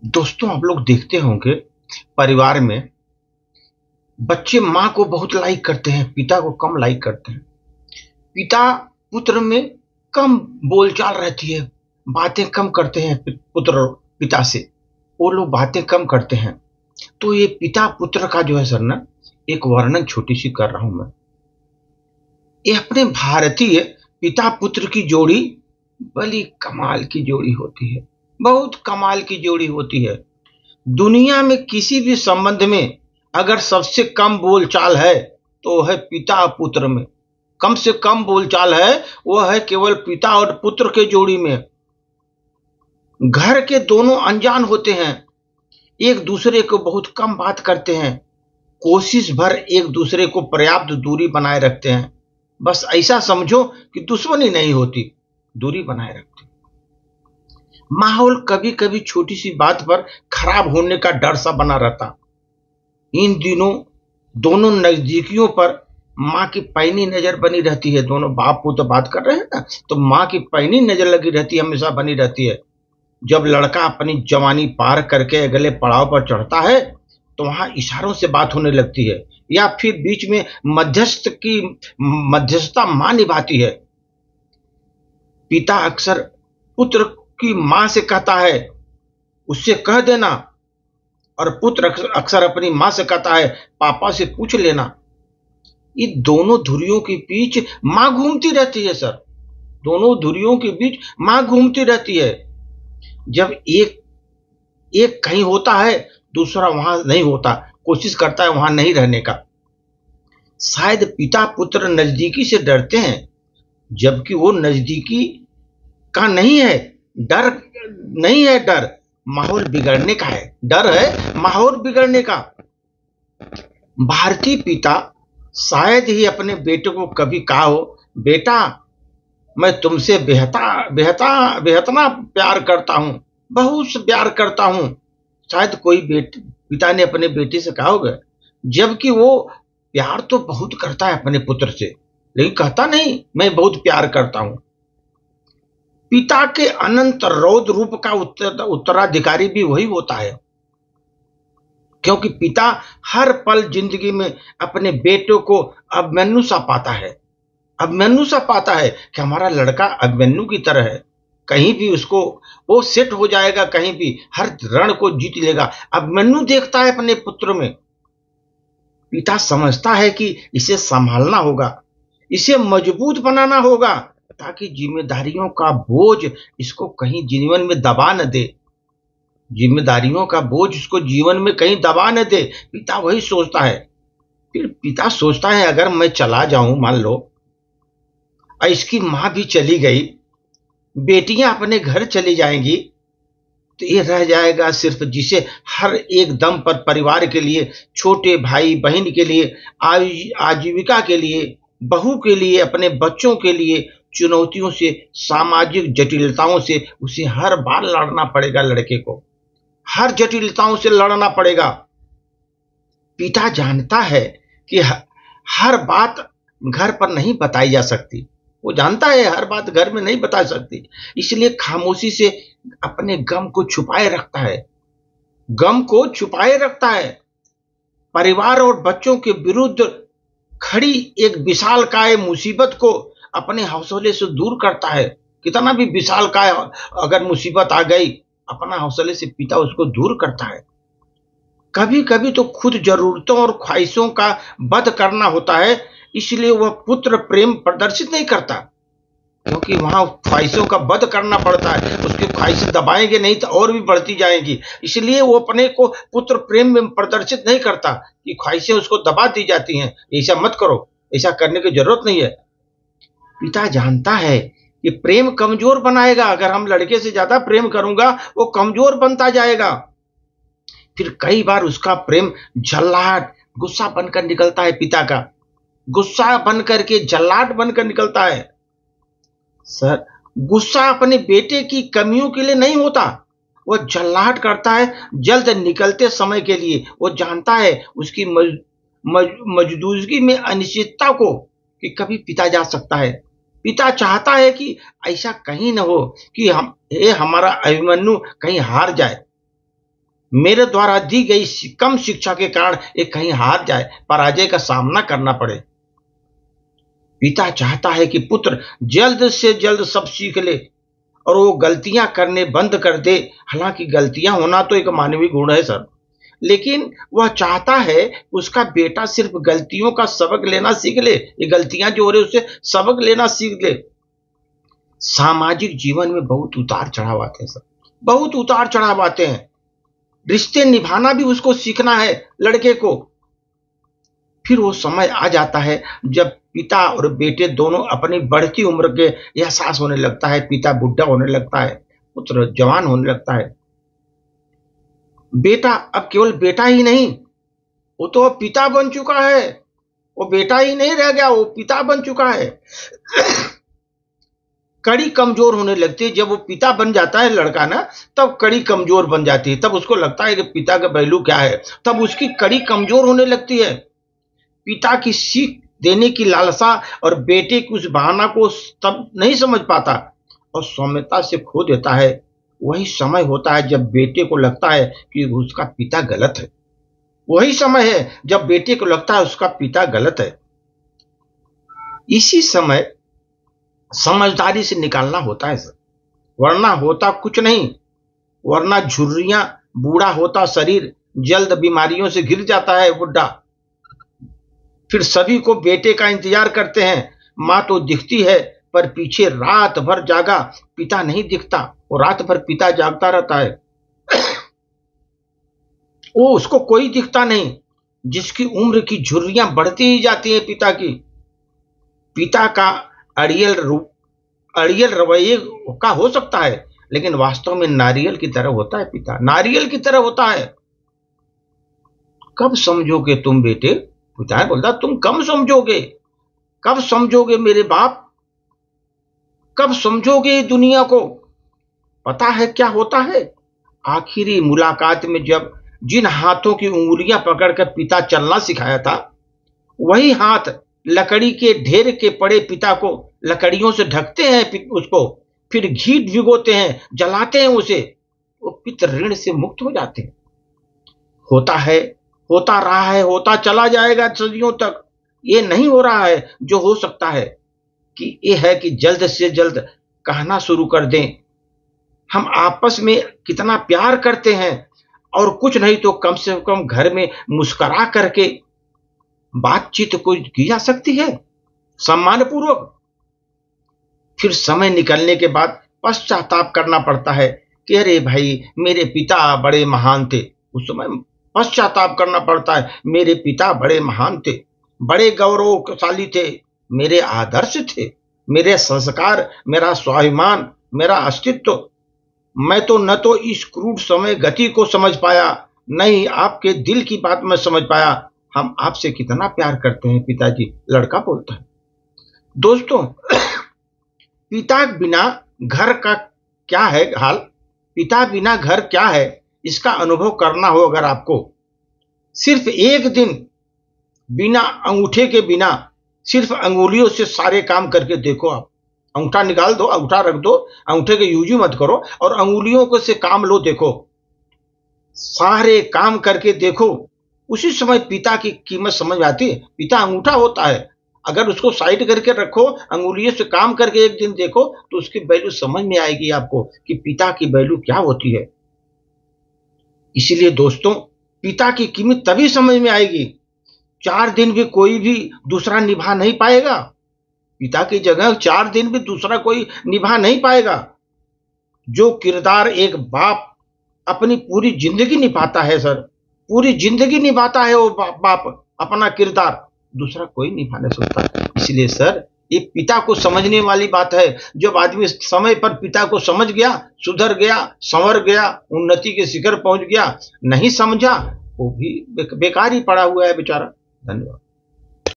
दोस्तों, आप लोग देखते होंगे परिवार में बच्चे माँ को बहुत लाइक करते हैं, पिता को कम लाइक करते हैं। पिता पुत्र में कम बोलचाल रहती है, बातें कम करते हैं। पुत्र पिता से वो लोग बातें कम करते हैं। तो ये पिता पुत्र का जो है सर ना, एक वर्णन छोटी सी कर रहा हूं मैं। ये अपने भारतीय पिता पुत्र की जोड़ी बड़ी कमाल की जोड़ी होती है, बहुत कमाल की जोड़ी होती है। दुनिया में किसी भी संबंध में अगर सबसे कम बोलचाल है तो है पिता और पुत्र में। कम से कम बोलचाल है वो है केवल पिता और पुत्र के जोड़ी में। घर के दोनों अनजान होते हैं, एक दूसरे को बहुत कम बात करते हैं, कोशिश भर एक दूसरे को पर्याप्त दूरी बनाए रखते हैं। बस ऐसा समझो कि दुश्मनी नहीं होती, दूरी बनाए रखते। माहौल कभी कभी छोटी सी बात पर खराब होने का डर सा बना रहता। इन दिनों दोनों नजदीकियों पर माँ की पैनी नजर बनी रहती है। दोनों बाप पुत्र बात कर रहे हैं ना, तो माँ की पैनी नजर लगी रहती है, हमेशा बनी रहती है। जब लड़का अपनी जवानी पार करके अगले पड़ाव पर चढ़ता है तो वहां इशारों से बात होने लगती है, या फिर बीच में मध्यस्थता माँ निभाती है। पिता अक्सर पुत्र की माँ से कहता है उससे कह देना, और पुत्र अक्सर अपनी माँ से कहता है पापा से पूछ लेना। ये दोनों धुरियों के बीच माँ घूमती रहती है सर, दोनों धुरियों के बीच माँ घूमती रहती है। जब एक एक कहीं होता है दूसरा वहां नहीं होता, कोशिश करता है वहां नहीं रहने का। शायद पिता पुत्र नजदीकी से डरते हैं, जबकि वो नजदीकी का नहीं है, डर नहीं है, डर माहौल बिगड़ने का है, डर है माहौल बिगड़ने का। भारतीय पिता शायद ही अपने बेटे को कभी कहा हो, बेटा मैं तुमसे बेहतना प्यार करता हूं, बहुत प्यार करता हूं। शायद कोई पिता ने अपने बेटे से कहा होगा, जबकि वो प्यार तो बहुत करता है अपने पुत्र से, लेकिन कहता नहीं मैं बहुत प्यार करता हूं। पिता के अनंत रौद्र रूप का उत्तराधिकारी भी वही होता है, क्योंकि पिता हर पल जिंदगी में अपने बेटों को अभिमन्यु सा पाता है, अभिमन्यु सा पाता है कि हमारा लड़का अभिमन्यु की तरह है, कहीं भी उसको वो सेट हो जाएगा, कहीं भी हर रण को जीत लेगा। अभिमन्यु देखता है अपने पुत्र में। पिता समझता है कि इसे संभालना होगा, इसे मजबूत बनाना होगा, ताकि जिम्मेदारियों का बोझ इसको कहीं जीवन में दबा न दे, जिम्मेदारियों का बोझ इसको जीवन में कहीं दबा न दे। पिता वही सोचता है। फिर पिता सोचता है अगर मैं चला जाऊं, मान लो इसकी मां भी चली गई, बेटियां अपने घर चली जाएंगी, तो ये रह जाएगा सिर्फ जिसे हर एक दम पर परिवार के लिए, छोटे भाई बहन के लिए, आजीविका के लिए, बहू के लिए, अपने बच्चों के लिए चुनौतियों से, सामाजिक जटिलताओं से उसे हर बार लड़ना पड़ेगा। लड़के को हर जटिलताओं से लड़ना पड़ेगा। पिता जानता है कि हर बात घर पर नहीं बताई जा सकती, वो जानता है हर बात घर में नहीं बता सकती, इसलिए खामोशी से अपने गम को छुपाए रखता है, गम को छुपाए रखता है। परिवार और बच्चों के विरुद्ध खड़ी एक विशालकाय मुसीबत को अपने हौसले से दूर करता है। कितना भी विशालकाय अगर मुसीबत आ गई, अपना हौसले से पिता उसको दूर करता है। कभी कभी तो खुद जरूरतों और ख्वाहिशों का वध करना होता है, इसलिए वह पुत्र प्रेम प्रदर्शित नहीं करता, क्योंकि वहां ख्वाहिशों का वध करना पड़ता है। उसकी ख्वाहिशें दबाएंगे नहीं तो और भी बढ़ती जाएंगी, इसलिए वो अपने को पुत्र प्रेम में प्रदर्शित नहीं करता कि ख्वाहिशें उसको दबा दी जाती हैं, ऐसा मत करो, ऐसा करने की जरूरत नहीं है। पिता जानता है कि प्रेम कमजोर बनाएगा, अगर हम लड़के से ज्यादा प्रेम करूंगा वो कमजोर बनता जाएगा। फिर कई बार उसका प्रेम झल्लाहट, गुस्सा बनकर निकलता है। पिता का गुस्सा बनकर के जल्लाद बनकर निकलता है। सर, गुस्सा अपने बेटे की कमियों के लिए नहीं होता, वह जल्लाहट करता है जल्द निकलते समय के लिए। वो जानता है उसकी मौजूदगी में अनिश्चितता को कि कभी पिता जा सकता है। पिता चाहता है कि ऐसा कहीं न हो कि हमारा अभिमन्यु कहीं हार जाए। मेरे द्वारा दी गई कम शिक्षा के कारण ये कहीं हार जाए, पराजय का सामना करना पड़े। पिता चाहता है कि पुत्र जल्द से जल्द सब सीख ले और वो गलतियां करने बंद कर दे। हालांकि गलतियां होना तो एक मानवीय गुण है सर, लेकिन वह चाहता है उसका बेटा सिर्फ गलतियों का सबक लेना सीख ले, ये गलतियां जो हो रही उससे सबक लेना सीख ले। सामाजिक जीवन में बहुत उतार चढ़ाव आते हैं सर, बहुत उतार चढ़ाव आते हैं। रिश्ते निभाना भी उसको सीखना है लड़के को। फिर वो समय आ जाता है जब पिता और बेटे दोनों अपनी बढ़ती उम्र के एहसास होने लगता है। पिता बुढ़ा होने लगता है, पुत्र जवान होने लगता है। बेटा अब केवल बेटा ही नहीं, वो तो पिता बन चुका है। वो बेटा ही नहीं रह गया, वो पिता बन चुका है। कड़ी कमजोर होने लगती है जब वो पिता बन जाता है लड़का ना, तब कड़ी कमजोर बन जाती है। तब उसको लगता है कि पिता का वैल्यू क्या है, तब उसकी कड़ी कमजोर होने लगती है। पिता की सीख देने की लालसा और बेटे की उस भावना को तब नहीं समझ पाता और सौम्यता से खो देता है। वही समय होता है जब बेटे को लगता है कि उसका पिता गलत है। वही समय है जब बेटे को लगता है उसका पिता गलत है। इसी समय समझदारी से निकालना होता है सर, वरना होता कुछ नहीं। वरना झुर्रियां, बूढ़ा होता शरीर जल्द बीमारियों से घिर जाता है बुढ़ा। फिर सभी को बेटे का इंतजार करते हैं। माँ तो दिखती है पर पीछे रात भर जागा पिता नहीं दिखता, वो रात भर पिता जागता रहता है। वो उसको कोई दिखता नहीं। जिसकी उम्र की झुर्रियां बढ़ती ही जाती हैं पिता की। पिता का अड़ियल रवैये का हो सकता है, लेकिन वास्तव में नारियल की तरह होता है पिता, नारियल की तरह होता है। कब समझोगे तुम बेटे, पिता बोलता तुम कब समझोगे, कब समझोगे मेरे बाप, कब समझोगे दुनिया को। पता है क्या होता है, आखिरी मुलाकात में जब जिन हाथों की उंगलियां पकड़कर पिता चलना सिखाया था, वही हाथ लकड़ी के ढेर के पड़े पिता को लकड़ियों से ढकते हैं उसको, फिर घी भिगोते हैं, जलाते हैं उसे। वो पिता ऋण से मुक्त हो जाते हैं। होता है, होता रहा है, होता चला जाएगा सदियों तक। ये नहीं हो रहा है जो हो सकता है कि ये है कि जल्द से जल्द कहना शुरू कर दें हम आपस में कितना प्यार करते हैं, और कुछ नहीं तो कम से कम घर में मुस्कुरा करके बातचीत को की जा सकती है सम्मान पूर्वक। फिर समय निकलने के बाद पश्चाताप करना पड़ता है कि अरे भाई मेरे पिता बड़े महान थे। उस समय पश्चाताप करना पड़ता है, मेरे पिता बड़े महान थे, बड़े गौरवशाली थे, मेरे आदर्श थे, मेरे संस्कार, मेरा स्वाभिमान, मेरा अस्तित्व। मैं तो न तो इस क्रूर समय गति को समझ पाया, न ही आपके दिल की बात में समझ पाया। हम आपसे कितना प्यार करते हैं पिताजी, लड़का बोलता है। दोस्तों, पिता बिना घर का क्या है हाल, पिता बिना घर क्या है, इसका अनुभव करना हो अगर आपको, सिर्फ एक दिन बिना अंगूठे के, बिना सिर्फ अंगुलियों से सारे काम करके देखो। आप अंगूठा निकाल दो, अंगूठा रख दो, अंगूठे के यूज मत करो और अंगुलियों को से काम लो, देखो सारे काम करके देखो। उसी समय पिता की कीमत समझ में आती है। पिता अंगूठा होता है, अगर उसको साइड करके रखो, अंगुलियों से काम करके एक दिन देखो तो उसकी वैल्यू समझ में आएगी आपको कि पिता की वैल्यू क्या होती है। इसीलिए दोस्तों, पिता की कीमत तभी समझ में आएगी। 4 दिन भी कोई भी दूसरा निभा नहीं पाएगा, पिता की जगह 4 दिन भी दूसरा कोई निभा नहीं पाएगा। जो किरदार एक बाप अपनी पूरी जिंदगी निभाता है सर, पूरी जिंदगी निभाता है वो बाप अपना किरदार, दूसरा कोई निभा नहीं सकता। इसलिए सर, ये पिता को समझने वाली बात है। जब आदमी समय पर पिता को समझ गया, सुधर गया, संवर गया, उन्नति के शिखर पहुंच गया, नहीं समझा वो भी बेकार ही पड़ा हुआ है बेचारा। धन्यवाद।